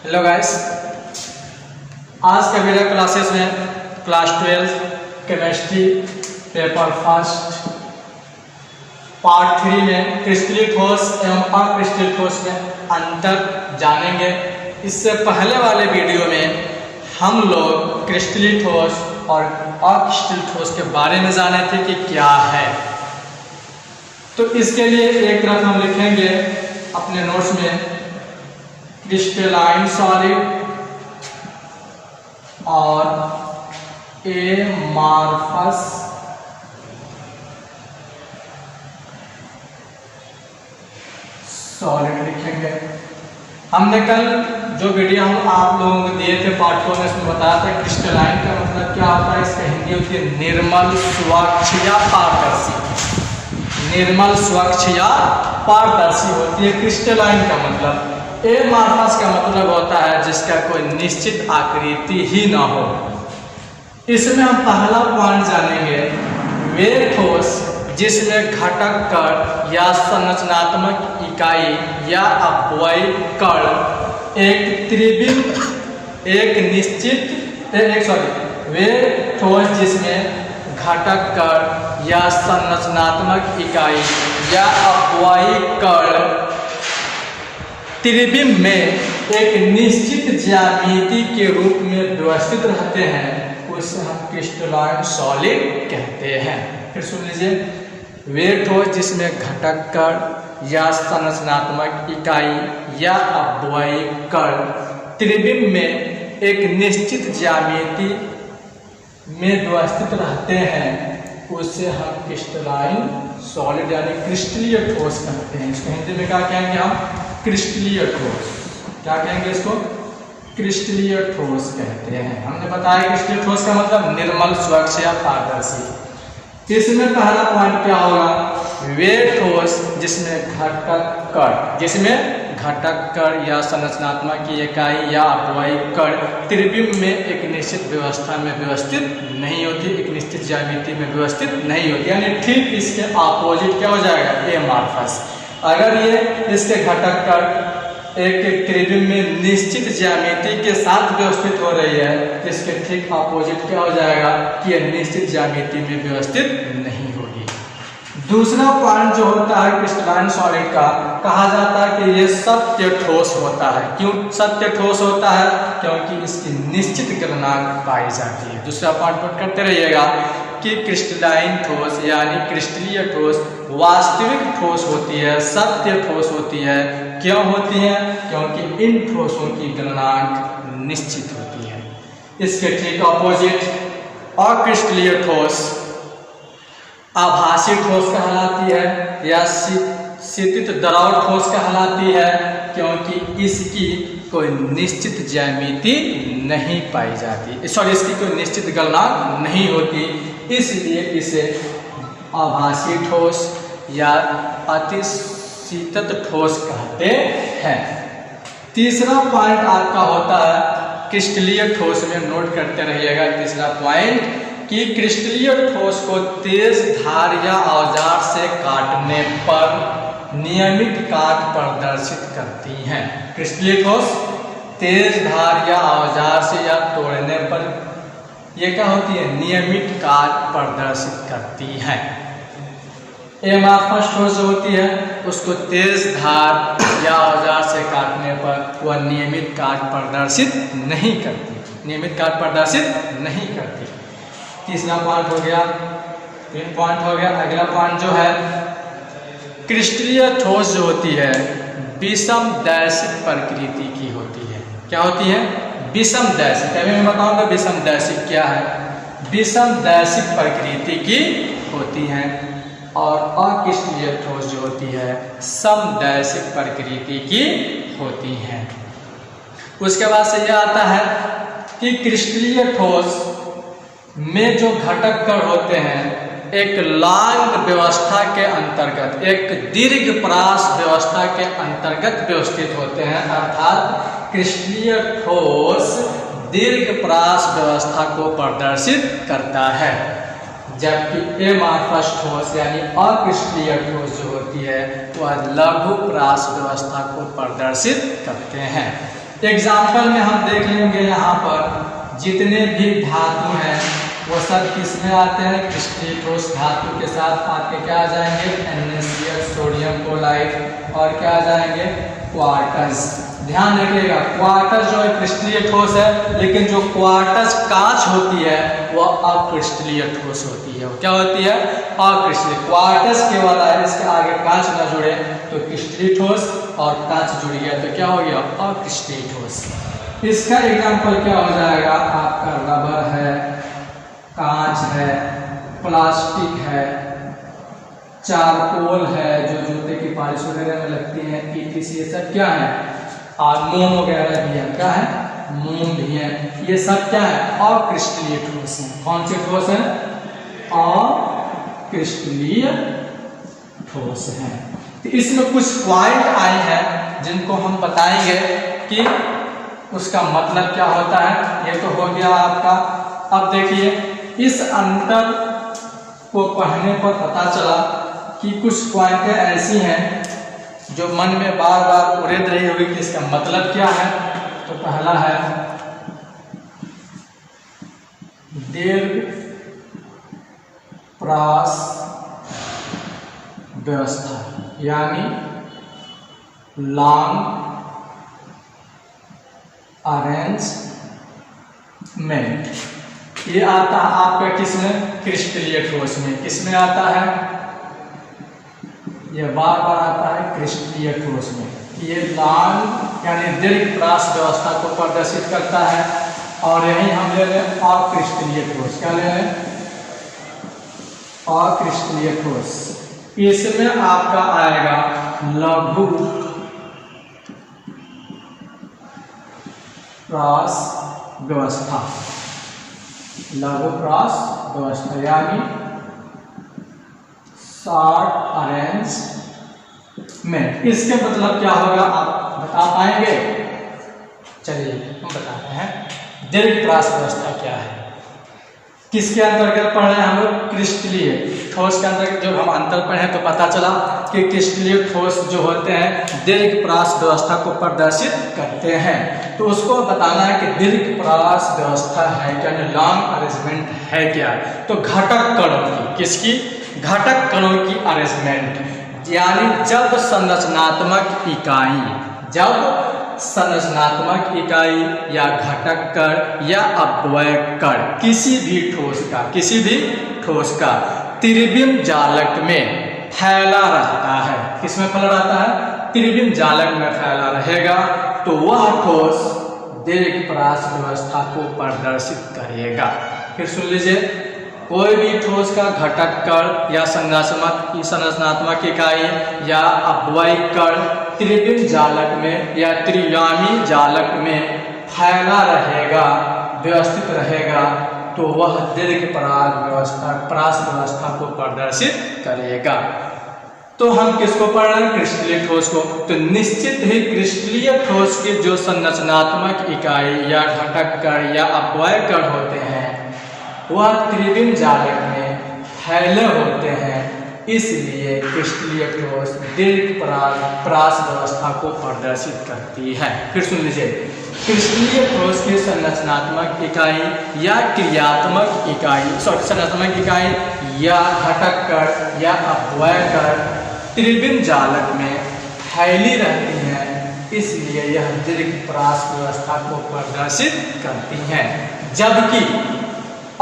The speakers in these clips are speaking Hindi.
हेलो गाइस, आज के मेरे क्लासेस में class 12 chemistry paper first part 3 में क्रिस्टलीय ठोस एवं अक्रिस्टलीय ठोस में अंतर जानेंगे। इससे पहले वाले वीडियो में हम लोग क्रिस्टलीय ठोस और अक्रिस्टलीय ठोस के बारे में जाने थे कि क्या है। तो इसके लिए एक तरफ हम लिखेंगे अपने नोट्स में क्रिस्टलाइन सॉलिड और एमार्फस सॉलिड लिखेंगे। हमने कल जो वीडियो हम आप लोगों को दिए थे पार्ट 4 में, इसमें बताया था क्रिस्टलाइन का मतलब क्या होता है। इसका हिंदी होती है निर्मल, स्वच्छ या पारदर्शी। निर्मल, स्वच्छ या पारदर्शी होती है क्रिस्टलाइन का मतलब। एमार्फस का मतलब होता है जिसका कोई निश्चित आकृति ही ना हो। इसमें हम पहला पॉइंट जानेंगे, वे ठोस जिसमें घटक कण या संरचनात्मक इकाई या अपव्यय कण एक त्रिविम एक निश्चित वे ठोस जिसमें घटक कण या संरचनात्मक इकाई या अपव्यय कण त्रिविम में एक निश्चित ज्यामिति के रूप में व्यवस्थित रहते हैं, उसे हम क्रिस्टलाइन सॉलिड कहते हैं। फिर सुन लीजिए, वे ठोस जिसमें घटक कण या संरचनात्मक इकाई या अपव्यय कण त्रिविम में एक निश्चित ज्यामिति में व्यवस्थित रहते हैं, उसे हम क्रिस्टलाइन सॉलिड यानी क्रिस्टलीय ठोस कहते हैं। इसको हिंदी में क्या कहेंगे हम? क्रिस्टलीय ठोस। क्या कहेंगे इसको? क्रिस्टलीय ठोस कहते हैं। हमने बताया क्रिस्टलीय ठोस का मतलब निर्मल, स्वच्छ या पारदर्शी। इसमें पहला पॉइंट क्या होगा? वे ठोस जिसमें घटक कण या संरचनात्मक इकाई या अपव्यय कण त्रिविम में एक निश्चित व्यवस्था में व्यवस्थित नहीं होती, एक निश्चित ज्यामिति में व्यवस्थित नहीं होती। यानी ठीक इसके अपोजिट क्या हो जाएगा? एमार्फस। अगर ये इसके घटक कण एक त्रिविम में निश्चित ज्यामिति के साथ व्यवस्थित हो रही है, इसके ठीक अपोजिट क्या हो जाएगा कि यह निश्चित ज्यामिति में व्यवस्थित नहीं होगी। दूसरा पॉइंट जो होता है क्रिस्टलाइन सॉलिड का, कहा जाता है कि ये सत्य ठोस होता है। क्यों सत्य ठोस होता है? क्योंकि इसकी निश्चित गलनांक पाई जाती है। दूसरा पॉइंट नोट करते रहिएगा कि क्रिस्टलाइन ठोस यानी क्रिस्टलीय ठोस वास्तविक ठोस होती है, सत्य ठोस होती है। क्यों होती है? क्योंकि इन ठोसों की गलनांक निश्चित होती है। इसके ठीक ऑपोजिट अक्रिस्टलीय ठोस आभासी ठोस कहलाती है या शीतित द्रव ठोस कहलाती है, क्योंकि इसकी कोई निश्चित ज्यामिति नहीं पाई जाती, इसकी कोई निश्चित गलनांक नहीं होती, इसलिए इसे आभासी ठोस या अतिशीतत ठोस कहते हैं। तीसरा पॉइंट आपका होता है क्रिस्टलीय ठोस में, नोट करते रहिएगा। तीसरा पॉइंट कि क्रिस्टलीय ठोस को तेज धार या औजार से काटने पर नियमित काट प्रदर्शित करती हैं। क्रिस्टलीय ठोस तेज धार या औजार से या तोड़ने पर ये क्या होती है? नियमित काट प्रदर्शित करती हैं। एमार्फस ठोस जो होती है उसको तेज धार या औजार से काटने पर वह नियमित काट प्रदर्शित नहीं करती, नियमित काट प्रदर्शित नहीं करती। तीसरा पॉइंट हो गया, तीन पॉइंट हो गया। अगला पॉइंट जो है, क्रिस्टलीय ठोस जो होती है विषम दैशिक प्रकृति की होती है। क्या होती है? विषम दैशिक। अभी मैं बताऊंगा विषम दैशिक क्या है। विषम दैशिक प्रकृति की होती है। और अक्रिस्टलीय ठोस जो होती है समदैशिक प्रकृति की होती है। उसके बाद से यह आता है कि क्रिस्टलीय ठोस में जो घटक कण होते हैं एक लांग व्यवस्था के अंतर्गत, एक दीर्घ परास व्यवस्था के अंतर्गत व्यवस्थित होते हैं। अर्थात क्रिस्टलीय ठोस दीर्घ परास व्यवस्था को प्रदर्शित करता है, जबकि एमार्फस ठोस यानी अक्रिस्टलीय ठोस जो होती है वह लघु परास व्यवस्था को प्रदर्शित करते हैं। एग्जाम्पल में हम देख लेंगे यहाँ पर जितने भी धातु हैं वो सब किसमें आते हैं, क्रिस्टलीय ठोस धातु के साथ आपके क्या आ जाएंगे, NaCl सोडियम क्लोराइड और क्या आ जाएंगे, क्वार्टज। ध्यान रखिएगा क्वार्टज जो है क्रिस्टलीय ठोस है, लेकिन जो क्वार्टज कांच होती है वह अक्रिस्टलीय ठोस होती है। वो क्या होती है, अक्रिस्टलीय। क्वार्टज केवल है, इसके आगे कांच न जुड़े तो क्रिस्टलीय ठोस, और कांच जुड़ गया तो क्या हो गया, अक्रिस्टलीय ठोस। इसका एग्जाम्पल क्या हो जाएगा, आपका रबर है, कांच है, प्लास्टिक है, चारकोल है जो जूते की पॉलिश वगैरह में लगती है, ETC, ये सब क्या है, और मोम वगैरह भी है, क्या है, मोम भी है, ये सब क्या है, अक्रिस्टलीय ठोस है। कौन से ठोस है, अक्रिस्टलीय ठोस है। तो इसमें कुछ पॉइंट आए हैं जिनको हम बताएंगे कि उसका मतलब क्या होता है। ये तो हो गया आपका। अब देखिए इस अंतर को पढ़ने पर पता चला कि कुछ पॉइंटें ऐसी हैं जो मन में बार बार उड़ेद रही होगी कि इसका मतलब क्या है। तो पहला है दीर्घ प्रास व्यवस्था, यानी लॉन्ग अरेंजमेंट। ये आता है आपका किसमें, क्रिस्टलीय ठोस में। किसमें आता है, ये बार बार आता है क्रिस्टलीय ठोस में। ये लॉन्ग यानी दीर्घ प्रास व्यवस्था को प्रदर्शित करता है। और यही हम ले लें अक्रिस्टलीय ठोस। क्या ले लें, अक्रिस्टलीय ठोस। इसमें आपका आएगा लघु प्रास व्यवस्था, लघु प्रास व्यवस्था यानी शॉर्ट अरेंजमेंट। इसके मतलब क्या होगा आप बता पाएंगे? चलिए हम बताते हैं। दीर्घ प्रास व्यवस्था क्या है, किसके अंतर्गत पढ़ रहे हैं हम लोग, क्रिस्टलीय ठोस के अंतर्गत। जब हम अंतर पढ़े तो पता चला कि क्रिस्टलीय ठोस जो होते हैं दीर्घ प्रास व्यवस्था को प्रदर्शित करते हैं। तो उसको बताना है कि दीर्घ प्रास व्यवस्था है क्या, लॉन्ग अरेंजमेंट है क्या। तो घटक कणों की, किसकी, घटक कणों की अरेंजमेंट, यानी जब संरचनात्मक इकाई, जब संरचनात्मक इकाई या घटक कण या अपव्यय कण किसी भी ठोस का त्रिविम जालक में फैला रहता है। किसमें फैला रहता है, त्रिविम जालक में फैला रहेगा, तो वह ठोस दीर्घ प्रास व्यवस्था को प्रदर्शित करेगा। फिर सुन लीजिए, कोई भी ठोस का घटक कण या संरचनात्मक इकाई या अपव्यय कण त्रिविम जालक में या त्रियामी जालक में फैला रहेगा, व्यवस्थित रहेगा, तो वह दीर्घ प्रास व्यवस्था को प्रदर्शित करेगा। तो हम किसको पढ़ रहे हैं, क्रिस्टलीय ठोस को। तो निश्चित ही क्रिस्टलीय ठोस के जो संरचनात्मक इकाई या घटक कण या अपव्यय कण होते हैं वह त्रिविम जालक में फैले होते हैं, इसलिए क्रिस्टलीय ठोस दीर्घ प्रास व्यवस्था को प्रदर्शित करती है। फिर सुन लीजिए, क्रिस्टलीय ठोस की संरचनात्मक इकाई या क्रियात्मक इकाई, संरचनात्मक इकाई या घटक कण या अपव्यय कण त्रिविम जालक में फैली रहती हैं, इसलिए यह दीर्घ प्रास व्यवस्था को प्रदर्शित करती हैं। जबकि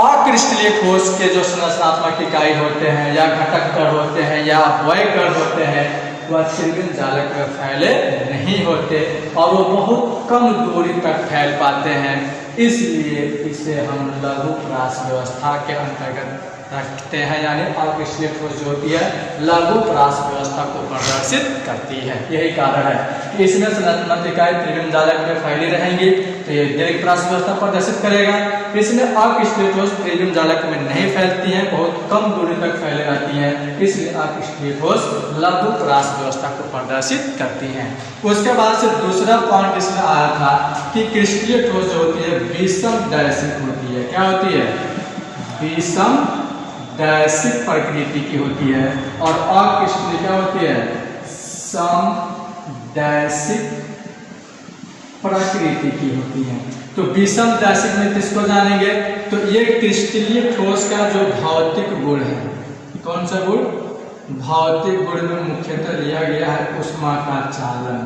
अक्रिस्टलीय ठोस के जो संरचनात्मक इकाई होते हैं या घटक कण होते हैं या अपव्यय कण होते हैं वह त्रिविम जालक में फैले नहीं होते और वो बहुत कम दूरी तक फैल पाते हैं, इसलिए इसे हम लघु प्रास व्यवस्था के अंतर्गत रखते हैं। यानी अक्रिस्टलीय ठोस जो होती है लघु प्रास व्यवस्था को प्रदर्शित करती है। यही कारण है कि इसमें संरचनात्मक इकाई त्रिविम जालक में फैली रहेंगी, तो ये दीर्घ प्रास व्यवस्था प्रदर्शित करेगा। इसमें अक्रिस्टलीय ठोस त्रिविम जालक में नहीं फैलती हैं, बहुत कम दूरी तक फैले रहती हैं, इसलिए अक्रिस्टलीय ठोस लघु प्रास व्यवस्था को प्रदर्शित करती हैं। उसके बाद से दूसरा पॉइंट इसमें आया था कि क्रिस्टलीय ठोस जो होती है विषम डैशिक होती है। क्या होती है, विषम डैशिक प्रकृति की होती है। और अक्रिस्टलीय क्या होती है, समडैशिक प्रकृति की होती हैं। तो विषम दैशिक में किसको जानेंगे? तो ये क्रिस्टलीय ठोस का जो भौतिक गुण है, कौन सा गुण? भौतिक गुण में मुख्यतः लिया गया है ऊष्मा का चालन।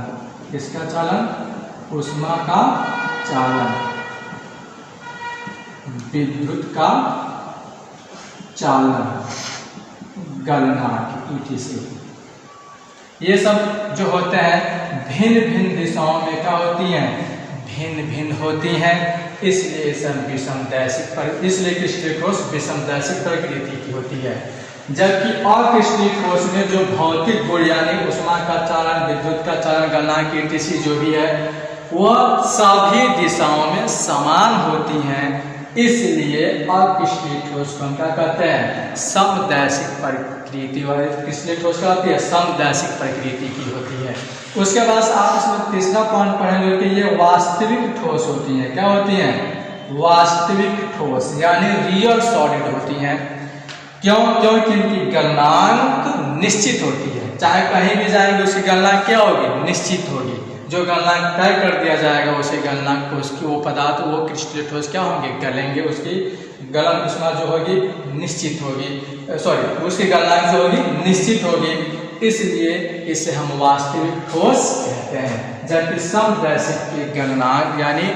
किसका चालन? ऊष्मा का चालन, विद्युत का चालन, गलनांक etc। ये सब जो होते हैं भिन्न भिन्न दिशाओं में क्या होती हैं? भिन्न भिन्न होती हैं, इसलिए सब विषम दैशिक पर, इसलिए क्रिस्टलीय ठोस विषम दैशिक प्रकृति की होती है। जबकि अक्रिस्टलीय ठोस में जो भौतिक गुण यानी ऊष्मा का चालन, विद्युत का चालन, गलनांक etc जो भी है वह सभी दिशाओं में समान होती हैं, इसलिए अक्रिस्टलीय ठोस को हम क्या कहते हैं? समदैशिक प्रकृति वाली क्रिस्टलीय ठोस क्या होती है? समदैशिक प्रकृति की होती है। उसके बाद आप इसमें तीसरा पॉइंट पढ़ेंगे कि ये वास्तविक ठोस होती हैं। क्या होती हैं? वास्तविक ठोस यानी रियल सॉलिड होती हैं। क्यों? क्योंकि इनकी गलनांक निश्चित होती है, चाहे कहीं भी जाएंगे उसकी गलनांक क्या होगी? निश्चित होगी। जो गलनांक तय कर दिया जाएगा उसी गलनांक को, उसकी वो पदार्थ वो क्रिस्टलीय ठोस क्या होंगे? गलेंगे। उसकी गलन ऊष्मा जो होगी निश्चित होगी, उसकी गलनांक जो होगी निश्चित होगी, इसलिए इसे हम वास्तविक ठोस कहते हैं। जबकि समदैशिक की गलनांक यानी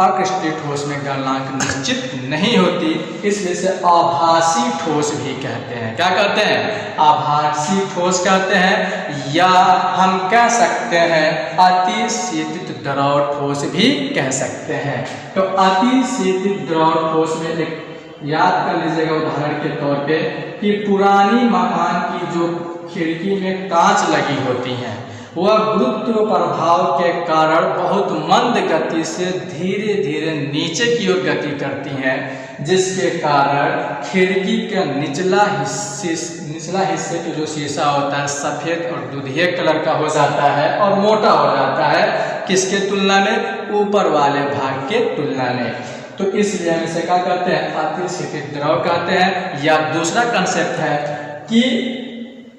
अक्रिस्टलीय ठोस में गलनांक निश्चित नहीं होती, इसलिए इसे आभासी ठोस भी कहते हैं। क्या कहते हैं? आभासी ठोस कहते हैं, या हम कह सकते हैं अतिशीतित द्रव ठोस भी कह सकते हैं। तो अतिशीतित द्रव ठोस में एक याद कर लीजिएगा उदाहरण के तौर पे कि पुरानी मकान की जो खिड़की में कांच लगी होती हैं वह गुरुत्व प्रभाव के कारण बहुत मंद गति से धीरे धीरे नीचे की ओर गति करती हैं, जिसके कारण खिड़की के निचला हिस्से के जो शीशा होता है सफेद और दूधिये कलर का हो जाता है और मोटा हो जाता है। किसके तुलना में? ऊपर वाले भाग के तुलना में। तो इसलिए हम इसे क्या कहते हैं? अतिशीतित द्रव कहते हैं। या दूसरा कंसेप्ट है कि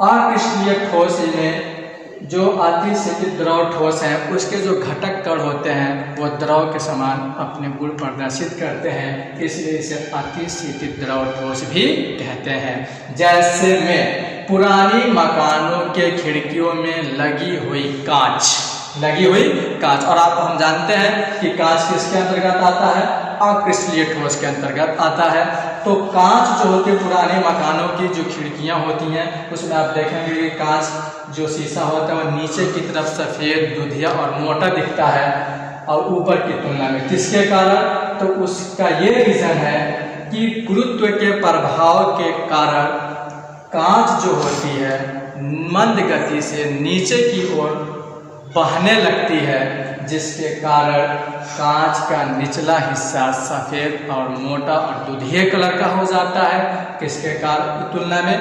अक्रिस्टलीय ठोस में जो अतिशीतित द्रव ठोस है उसके जो घटक कण होते हैं वो द्रव के समान अपने गुण प्रदर्शित करते हैं, इसलिए इसे अतिशीतित द्रव ठोस भी कहते हैं। जैसे में पुरानी मकानों के खिड़कियों में लगी हुई कांच, और आप हम जानते हैं कि कांच किसके अंतर्गत आता है? अक्रिस्टलीय ठोस के अंतर्गत आता है। तो कांच जो होती है पुराने मकानों की जो खिड़कियां होती हैं उसमें आप देखेंगे कि कांच जो शीशा होता है वो नीचे की तरफ सफेद, दूधिया और मोटा दिखता है और ऊपर की तुलना में। किसके कारण? तो उसका ये रीजन है कि गुरुत्व के प्रभाव के कारण कांच जो होती है मंद गति से नीचे की ओर बहने लगती है, जिसके कारण कांच का निचला हिस्सा सफेद और मोटा और दूधिये कलर का हो जाता है। किसके कारण तुलना में?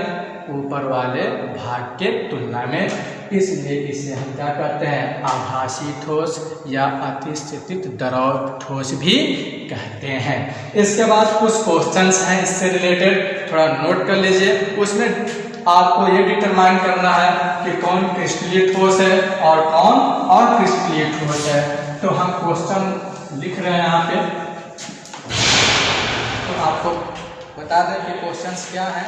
ऊपर वाले भाग के तुलना में। इसलिए इसे हम क्या कहते हैं? आभासी ठोस या अतिशीतित द्रव ठोस भी कहते हैं। इसके बाद कुछ क्वेश्चंस हैं इससे रिलेटेड, थोड़ा नोट कर लीजिए। उसमें आपको ये डिटरमाइन करना है कि कौन क्रिस्टलीय ठोस है और कौन अक्रिस्टलीय ठोस है। तो हम क्वेश्चन लिख रहे हैं यहाँ पे, तो आपको बता दें कि क्वेश्चंस क्या हैं।